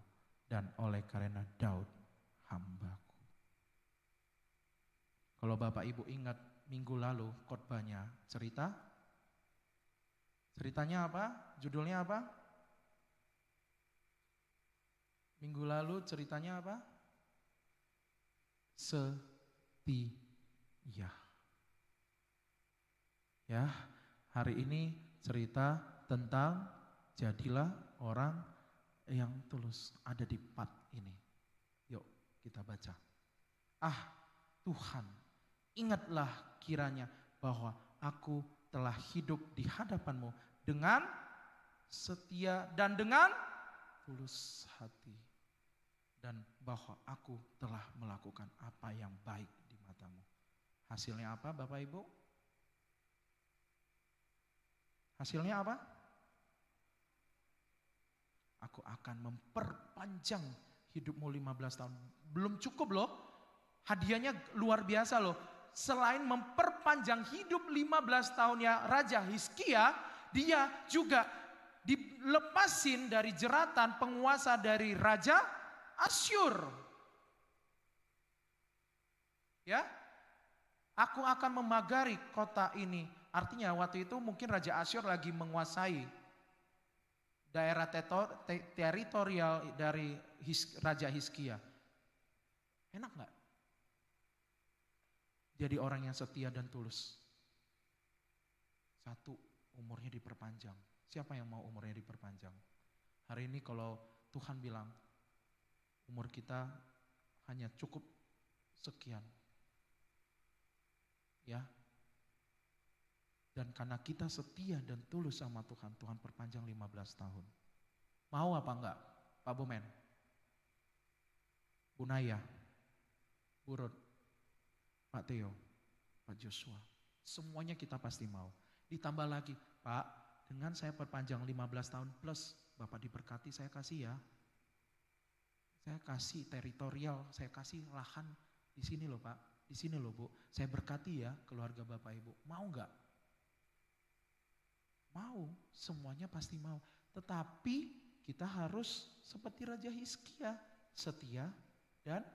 dan oleh karena Daud hambaku. Kalau Bapak Ibu ingat minggu lalu khotbahnya ceritanya apa? Judulnya apa? Minggu lalu ceritanya apa? Setia. Ya, hari ini cerita tentang jadilah orang yang tulus. Ada di part ini. Yuk kita baca. Tuhan, ingatlah kiranya bahwa aku telah hidup di hadapanmu dengan setia dan dengan tulus hati. Dan bahwa aku telah melakukan apa yang baik di matamu. Hasilnya apa Bapak Ibu? Hasilnya apa? Aku akan memperpanjang hidupmu 15 tahun. Belum cukup loh. Hadiahnya luar biasa loh. Selain memperpanjang hidup 15 tahunnya Raja Hizkia, dia juga dilepasin dari jeratan penguasa dari Raja Asyur. Ya, aku akan memagari kota ini. Artinya waktu itu mungkin Raja Asyur lagi menguasai daerah teritorial dari Raja Hizkia. Enak gak? Jadi orang yang setia dan tulus. 1, umurnya diperpanjang. Siapa yang mau umurnya diperpanjang? Hari ini kalau Tuhan bilang, umur kita hanya cukup sekian. Ya. Dan karena kita setia dan tulus sama Tuhan, Tuhan perpanjang 15 tahun. Mau apa enggak, Pak Bomen? Bunaya, Burut, Pak Theo, Pak Joshua. Semuanya kita pasti mau. Ditambah lagi, Pak, dengan saya perpanjang 15 tahun plus, Bapak diberkati, saya kasih ya. Saya kasih teritorial, saya kasih lahan di sini loh Pak, di sini loh Bu. Saya berkati ya keluarga Bapak Ibu. Mau nggak? Mau, semuanya pasti mau. Tetapi kita harus seperti Raja Hizkia, setia dan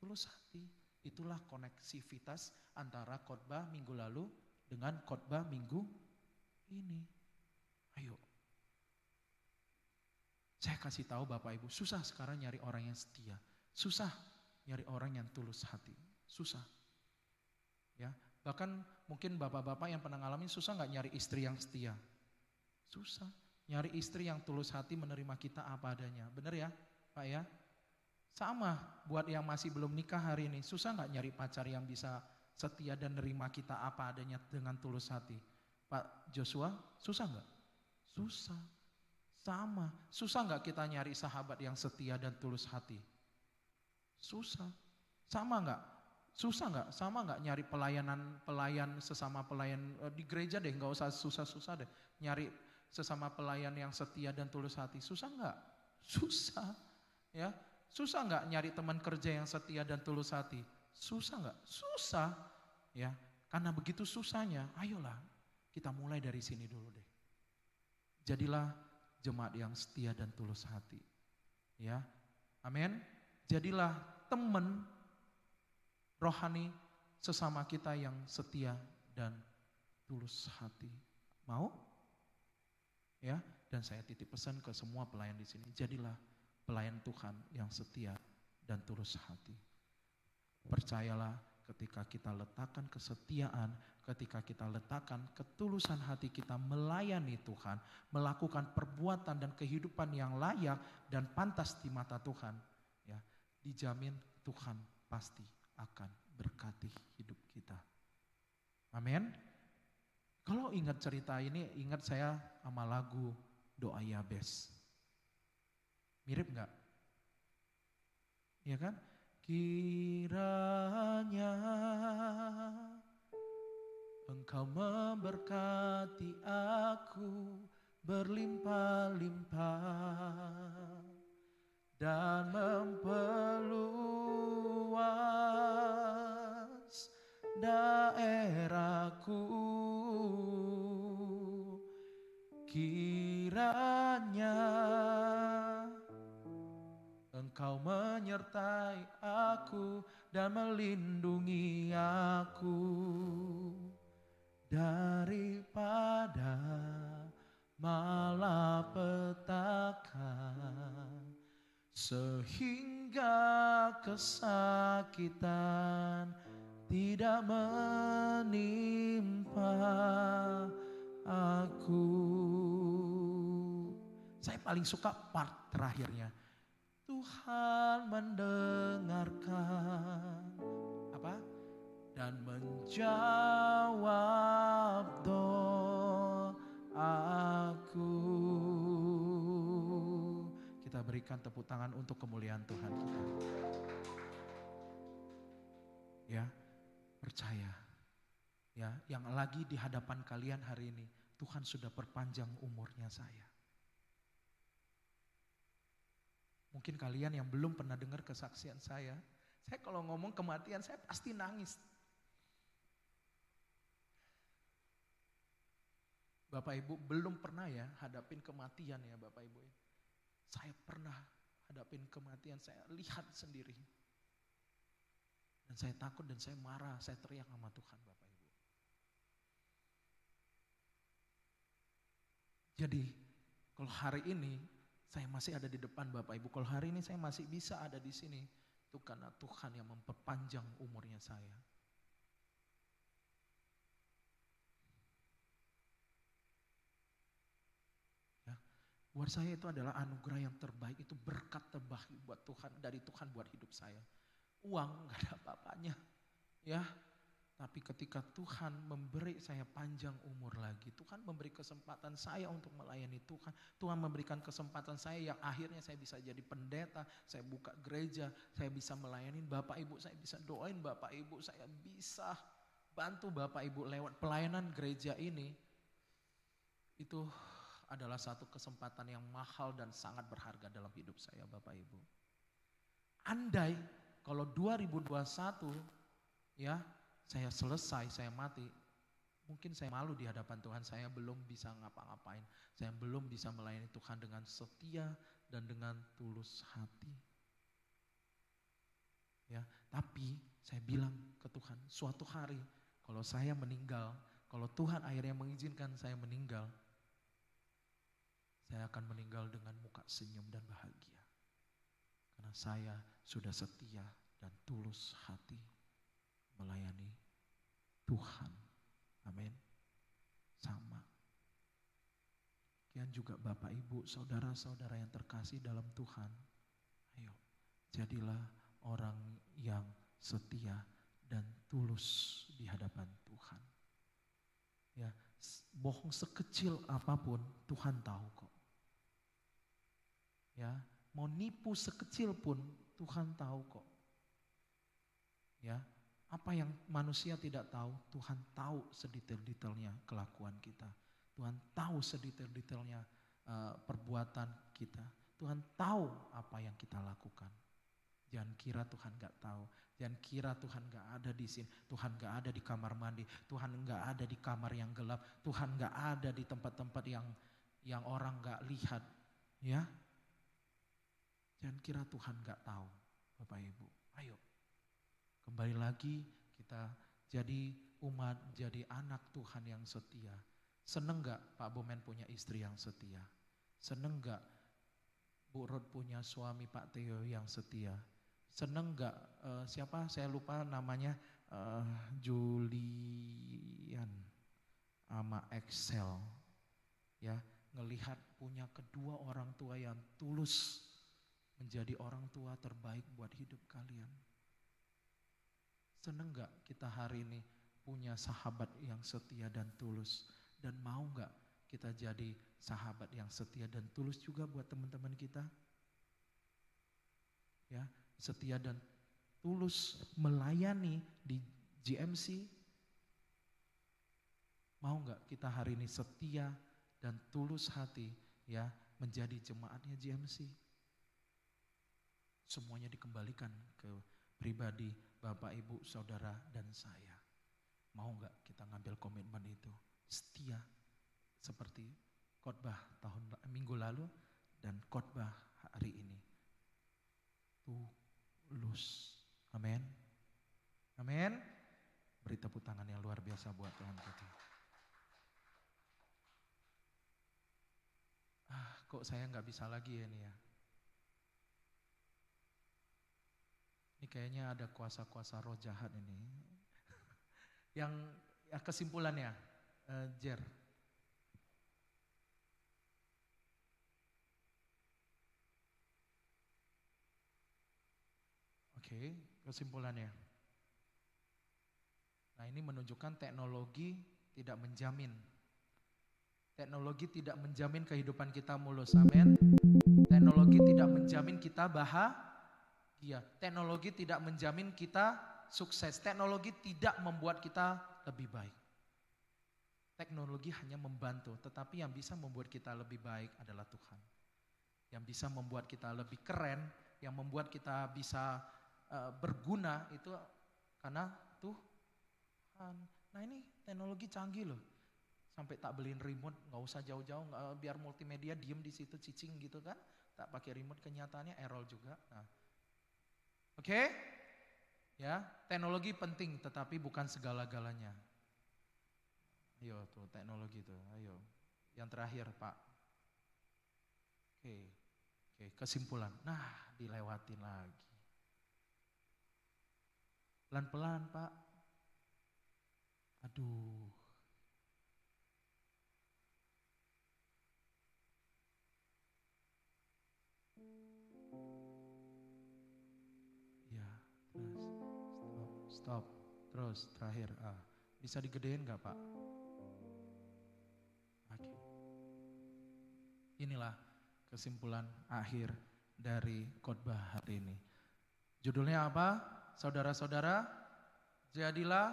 tulus hati. Itulah koneksivitas antara khotbah minggu lalu dengan khotbah minggu ini. Ayo. Saya kasih tahu Bapak Ibu, susah sekarang nyari orang yang setia. Susah nyari orang yang tulus hati. Susah. Ya, bahkan mungkin bapak-bapak yang pernah ngalamin susah nggak nyari istri yang setia? Susah. Nyari istri yang tulus hati menerima kita apa adanya. Bener ya Pak ya? Sama buat yang masih belum nikah hari ini. Susah nggak nyari pacar yang bisa setia dan nerima kita apa adanya dengan tulus hati? Pak Joshua, susah nggak? Susah. Sama, susah nggak kita nyari sahabat yang setia dan tulus hati? Susah. Sama nggak? Susah nggak? Sama nggak nyari pelayan sesama pelayan di gereja deh, nggak usah susah-susah deh. Nyari sesama pelayan yang setia dan tulus hati. Susah nggak? Susah. Ya, susah nggak nyari teman kerja yang setia dan tulus hati? Susah nggak? Susah. Ya, karena begitu susahnya, ayolah kita mulai dari sini dulu deh. Jadilah jemaat yang setia dan tulus hati. Ya. Amin. Jadilah teman rohani sesama kita yang setia dan tulus hati. Mau? Ya, dan saya titip pesan ke semua pelayan di sini, jadilah pelayan Tuhan yang setia dan tulus hati. Percayalah, ketika kita letakkan kesetiaan, ketika kita letakkan ketulusan hati kita melayani Tuhan, melakukan perbuatan dan kehidupan yang layak dan pantas di mata Tuhan, ya, dijamin Tuhan pasti akan berkati hidup kita. Amin. Kalau ingat cerita ini, ingat saya sama lagu Doa Yabes. Mirip nggak? Iya kan? Kiranya Engkau memberkati aku berlimpah-limpah dan memperluas daerahku. Kiranya Engkau menyertai aku dan melindungi aku daripada malapetaka, sehingga kesakitan tidak menimpa aku. Saya paling suka part terakhirnya. Tuhan mendengarkan apa? Dan menjawab doaku. Kita berikan tepuk tangan untuk kemuliaan Tuhan kita. Ya, percaya. Ya, yang lagi di hadapan kalian hari ini, Tuhan sudah perpanjang umurnya saya. Mungkin kalian yang belum pernah dengar kesaksian saya kalau ngomong kematian saya pasti nangis. Bapak Ibu belum pernah ya hadapin kematian ya Bapak Ibu. Saya pernah hadapin kematian, saya lihat sendiri. Dan saya takut dan saya marah, saya teriak sama Tuhan Bapak Ibu. Jadi kalau hari ini saya masih ada di depan Bapak Ibu, kalau hari ini saya masih bisa ada di sini, itu karena Tuhan yang memperpanjang umurnya saya. Ya, buat saya itu adalah anugerah yang terbaik, itu berkat terbaik buat Tuhan, dari Tuhan buat hidup saya. Uang gak ada apa-apanya, ya. Tapi ketika Tuhan memberi saya panjang umur lagi, Tuhan memberi kesempatan saya untuk melayani Tuhan. Tuhan memberikan kesempatan saya yang akhirnya saya bisa jadi pendeta, saya buka gereja, saya bisa melayani Bapak Ibu, saya bisa doain Bapak Ibu, saya bisa bantu Bapak Ibu lewat pelayanan gereja ini. Itu adalah satu kesempatan yang mahal dan sangat berharga dalam hidup saya Bapak Ibu. Andai kalau 2021 ya, saya selesai, saya mati, mungkin saya malu di hadapan Tuhan, saya belum bisa ngapa-ngapain, saya belum bisa melayani Tuhan dengan setia dan dengan tulus hati. Ya, tapi saya bilang ke Tuhan, suatu hari kalau saya meninggal, kalau Tuhan akhirnya mengizinkan saya meninggal, saya akan meninggal dengan muka senyum dan bahagia. Karena saya sudah setia dan tulus hati melayani Tuhan. Amin. Sama. Kian juga Bapak Ibu, saudara-saudara yang terkasih dalam Tuhan. Ayo, jadilah orang yang setia dan tulus di hadapan Tuhan. Ya, bohong sekecil apapun Tuhan tahu kok. Ya, mau nipu sekecil pun Tuhan tahu kok. Ya, apa yang manusia tidak tahu, Tuhan tahu sedetail-detailnya kelakuan kita. Tuhan tahu sedetail-detailnya perbuatan kita. Tuhan tahu apa yang kita lakukan. Jangan kira Tuhan gak tahu. Jangan kira Tuhan gak ada di sini. Tuhan gak ada di kamar mandi. Tuhan gak ada di kamar yang gelap. Tuhan gak ada di tempat-tempat yang orang gak lihat. Ya, jangan kira Tuhan gak tahu, Bapak Ibu. Ayo. Kembali lagi kita jadi umat, jadi anak Tuhan yang setia. Seneng gak Pak Bomen punya istri yang setia? Seneng gak Bu Rod punya suami Pak Theo yang setia? Seneng gak siapa saya lupa namanya, Julian sama Excel, ya, ngelihat punya kedua orang tua yang tulus menjadi orang tua terbaik buat hidup kalian. Seneng gak kita hari ini punya sahabat yang setia dan tulus? Dan mau gak kita jadi sahabat yang setia dan tulus juga buat teman-teman kita? Ya, setia dan tulus melayani di GMC. Mau gak kita hari ini setia dan tulus hati ya menjadi jemaatnya GMC? Semuanya dikembalikan ke pribadi Bapak, Ibu, Saudara, dan saya. Mau gak kita ngambil komitmen itu? Setia seperti khotbah minggu lalu dan khotbah hari ini. Tulus. Amin. Amin. Beri tepuk tangan yang luar biasa buat Tuhan kita. Kok saya gak bisa lagi ya ini ya? Ini kayaknya ada kuasa-kuasa roh jahat ini. Yang ya kesimpulannya, Jer. Oke, kesimpulannya. Nah, ini menunjukkan teknologi tidak menjamin. Teknologi tidak menjamin kehidupan kita mulus. Amin. Teknologi tidak menjamin kita bahagia. Teknologi tidak menjamin kita sukses. Teknologi tidak membuat kita lebih baik. Teknologi hanya membantu, tetapi yang bisa membuat kita lebih baik adalah Tuhan. Yang bisa membuat kita lebih keren, yang membuat kita bisa berguna itu karena Tuhan. Nah, ini teknologi canggih loh. Sampai tak beliin remote, nggak usah jauh-jauh, biar multimedia diem di situ cicing gitu kan. Tak pakai remote, kenyataannya error juga. Nah, oke? Ya, teknologi penting tetapi bukan segala-galanya. Ayo tuh teknologi tuh, ayo. Yang terakhir Pak. Oke, kesimpulan. Nah, dilewatin lagi. Pelan-pelan Pak. Aduh. Ya, terus stop. Terus terakhir, bisa digedein gak Pak? Oke. Inilah kesimpulan akhir dari khotbah hari ini. Judulnya apa? Saudara-saudara, jadilah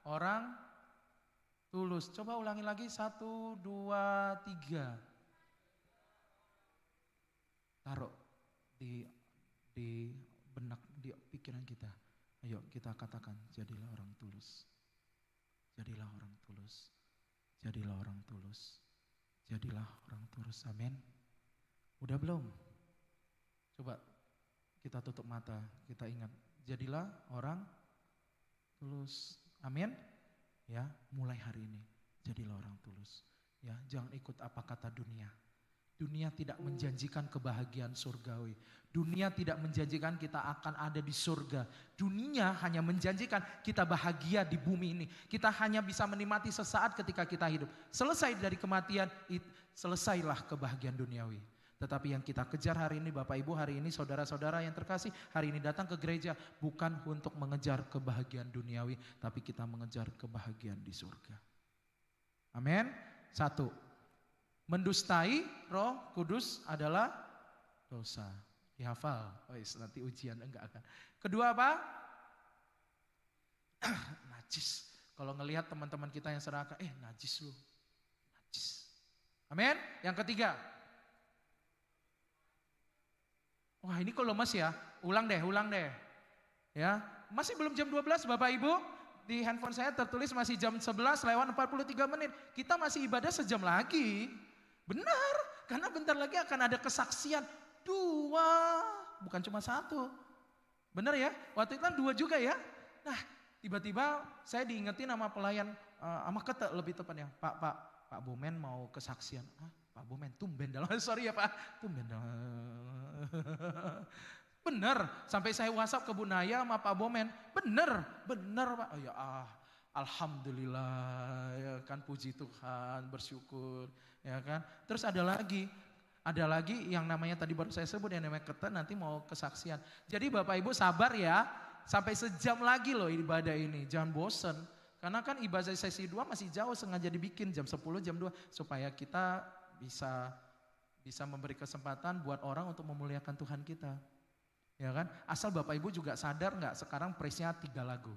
orang tulus. Coba ulangi lagi, 1, 2, 3. Taruh di benak, di pikiran kita. Ayo kita katakan, jadilah orang tulus. Jadilah orang tulus. Jadilah orang tulus. Jadilah orang tulus. Amin. Udah belum? Coba kita tutup mata, kita ingat. Jadilah orang tulus. Amin. Ya, mulai hari ini jadilah orang tulus. Ya, jangan ikut apa kata dunia. Dunia tidak menjanjikan kebahagiaan surgawi. Dunia tidak menjanjikan kita akan ada di surga. Dunia hanya menjanjikan kita bahagia di bumi ini. Kita hanya bisa menikmati sesaat ketika kita hidup. Selesai dari kematian, selesailah kebahagiaan duniawi. Tetapi yang kita kejar hari ini, Bapak Ibu, hari ini saudara-saudara yang terkasih, hari ini datang ke gereja bukan untuk mengejar kebahagiaan duniawi, tapi kita mengejar kebahagiaan di surga. Amin. 1. Mendustai Roh Kudus adalah dosa. Dihafal. Nanti ujian enggak akan. Kedua apa? Najis. Kalau ngelihat teman-teman kita yang serakah, najis lu. Najis. Amin. Yang ketiga. Wah, ini kok lemes ya? Ulang deh. Ya, masih belum jam 12 Bapak Ibu. Di handphone saya tertulis masih jam 11 lewat 43 menit. Kita masih ibadah sejam lagi. Benar, karena bentar lagi akan ada kesaksian 2, bukan cuma 1. Benar ya? Waktu itu kan 2 juga ya. Nah, tiba-tiba saya diingetin sama pelayan, sama Kete lebih tepatnya. Pak Bomen mau kesaksian. Pak Bomen, tumben dalam, sorry ya Pak, tumben dalam. Bener, sampai saya WhatsApp ke Bu Naya sama Pak Bomen. Bener Pak. Alhamdulillah, ya kan, puji Tuhan, bersyukur, ya kan. Terus ada lagi yang namanya tadi baru saya sebut yang namanya Kete, nanti mau kesaksian. Jadi Bapak Ibu sabar ya, sampai sejam lagi loh ibadah ini, jangan bosen. Karena kan ibadah sesi 2 masih jauh, sengaja dibikin jam 10, jam 2, supaya kita bisa memberi kesempatan buat orang untuk memuliakan Tuhan kita. Ya kan? Asal Bapak Ibu juga sadar nggak sekarang praise-nya 3 lagu.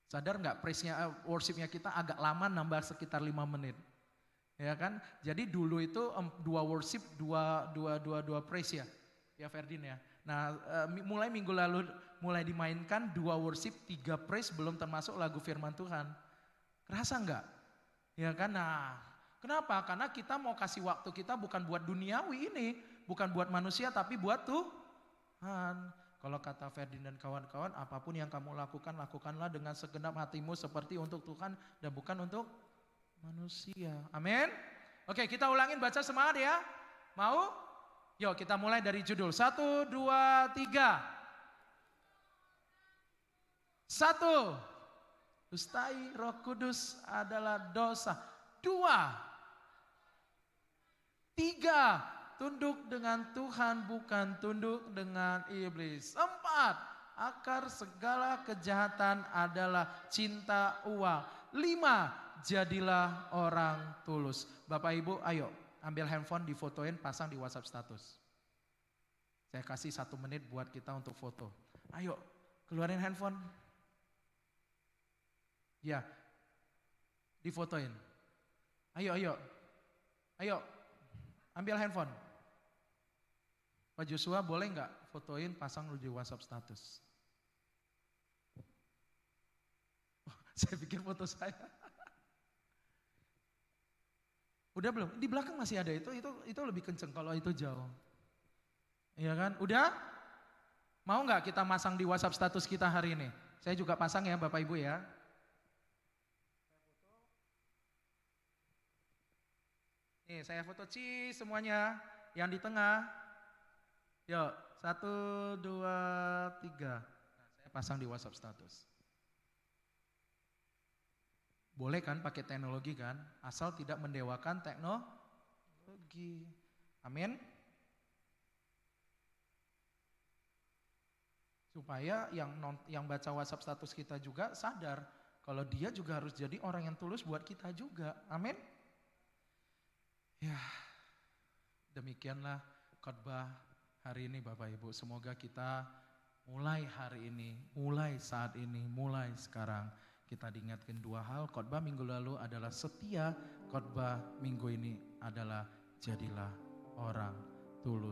Sadar nggak praise-nya, worship-nya kita agak lama, nambah sekitar 5 menit. Ya kan? Jadi dulu itu 2 worship, 2 praise ya. Ya Ferdin ya. Nah, mulai minggu lalu mulai dimainkan 2 worship, 3 praise, belum termasuk lagu firman Tuhan. Kerasa nggak? Ya kan? Nah, kenapa? Karena kita mau kasih waktu kita bukan buat duniawi ini, bukan buat manusia tapi buat Tuhan. Kalau kata Ferdin dan kawan-kawan, apapun yang kamu lakukan, lakukanlah dengan segenap hatimu seperti untuk Tuhan dan bukan untuk manusia. Amin. Oke, kita ulangin, baca semangat ya. Mau? Yuk kita mulai dari judul. 1, 2, 3. 1. Dustai Roh Kudus adalah dosa. 2. 3. Tunduk dengan Tuhan bukan tunduk dengan iblis. 4. Akar segala kejahatan adalah cinta uang. 5. Jadilah orang tulus. Bapak Ibu ayo ambil handphone, difotoin, pasang di WhatsApp status. Saya kasih 1 menit buat kita untuk foto. Ayo keluarin handphone. Ya, difotoin. Ayo. Ambil handphone. Pak Joshua boleh nggak fotoin, pasang di WhatsApp status? Saya pikir foto saya. Udah belum? Di belakang masih ada itu lebih kenceng kalau itu jauh. Iya kan? Udah? Mau nggak kita masang di WhatsApp status kita hari ini? Saya juga pasang ya Bapak Ibu ya. Nih saya foto semuanya yang di tengah. Yuk, 1, 2, 3. Nah, saya pasang di WhatsApp status. Boleh kan pakai teknologi kan, asal tidak mendewakan teknologi. Amin. Supaya yang baca WhatsApp status kita juga sadar kalau dia juga harus jadi orang yang tulus buat kita juga. Amin. Ya, demikianlah khotbah hari ini Bapak Ibu. Semoga kita mulai hari ini, mulai saat ini, mulai sekarang kita diingatkan dua hal. Khotbah minggu lalu adalah setia, khotbah minggu ini adalah jadilah orang tulus.